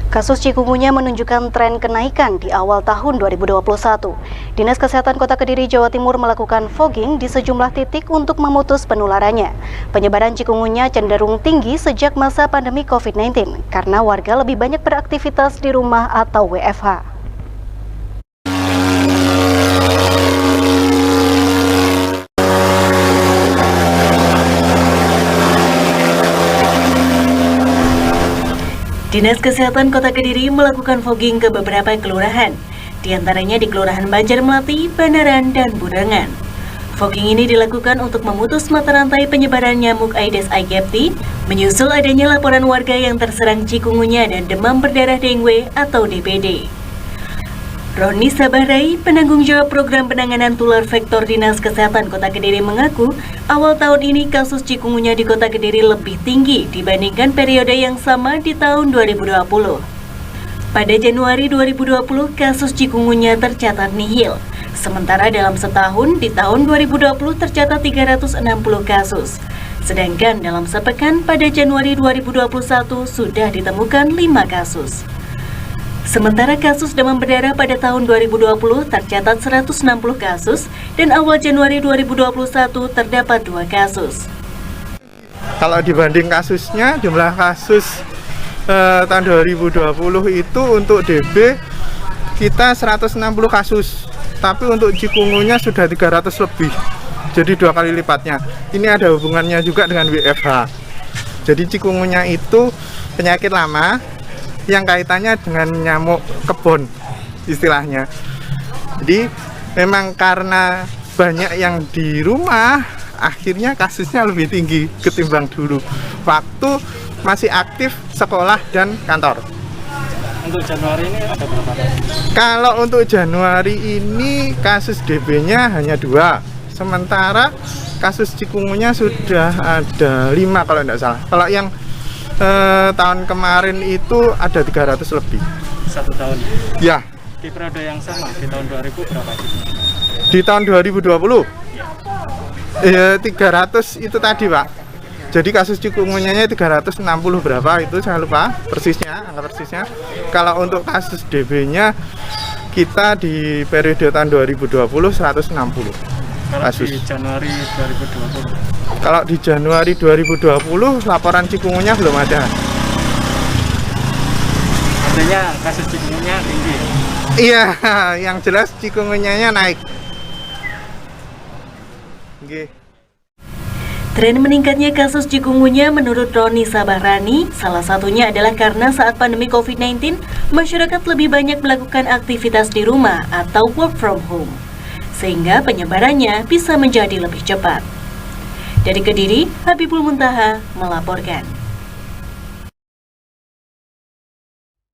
Kasus chikungunya menunjukkan tren kenaikan di awal tahun 2021. Dinas Kesehatan Kota Kediri, Jawa Timur melakukan fogging di sejumlah titik untuk memutus penularannya. Penyebaran chikungunya cenderung tinggi sejak masa pandemi COVID-19 karena warga lebih banyak beraktivitas di rumah atau WFH. Dinas Kesehatan Kota Kediri melakukan fogging ke beberapa kelurahan, diantaranya di Kelurahan Banjarmelati, Banaran, dan Budangan. Fogging ini dilakukan untuk memutus mata rantai penyebaran nyamuk Aedes aegypti, menyusul adanya laporan warga yang terserang chikungunya dan demam berdarah dengue atau DBD. Roni Sabarai, penanggung jawab program penanganan tular vektor Dinas Kesehatan Kota Kediri mengaku, awal tahun ini kasus chikungunya di Kota Kediri lebih tinggi dibandingkan periode yang sama di tahun 2020. Pada Januari 2020, kasus chikungunya tercatat nihil. Sementara dalam setahun di tahun 2020 tercatat 360 kasus. Sedangkan dalam sepekan pada Januari 2021 sudah ditemukan 5 kasus. Sementara kasus demam berdarah pada tahun 2020 tercatat 160 kasus dan awal Januari 2021 terdapat 2 kasus. Kalau dibanding kasusnya, jumlah kasus tahun 2020 itu untuk DB kita 160 kasus, tapi untuk chikungunya sudah 300 lebih, jadi 2 kali lipatnya. Ini ada hubungannya juga dengan WFH. Jadi chikungunya itu penyakit lama yang kaitannya dengan nyamuk kebon istilahnya. Jadi memang karena banyak yang di rumah, akhirnya kasusnya lebih tinggi ketimbang dulu waktu masih aktif sekolah dan kantor. Untuk Januari ini ada berapa? Kalau untuk Januari ini kasus DB-nya hanya 2, sementara kasus chikungunya sudah ada 5 kalau tidak salah. Kalau yang tahun kemarin itu ada 300 lebih. 1 tahun? Ya. Di periode yang sama, di tahun 2000 berapa? Di tahun 2020? Ya. 300 itu tadi, Pak. Jadi kasus chikungunya 360 berapa itu saya lupa persisnya, angka persisnya. Kalau untuk kasus DB-nya kita di periode tahun 2020 160 kasus. Di Januari 2020? Kalau di Januari 2020 laporan chikungunya belum ada. Artinya kasus chikungunya tinggi? Iya, yang jelas chikungunya naik. Oke. Tren meningkatnya kasus chikungunya menurut Roni Sabarani, salah satunya adalah karena saat pandemi COVID-19, masyarakat lebih banyak melakukan aktivitas di rumah atau work from home, sehingga penyebarannya bisa menjadi lebih cepat. Dari Kediri, Habibul Muntaha melaporkan.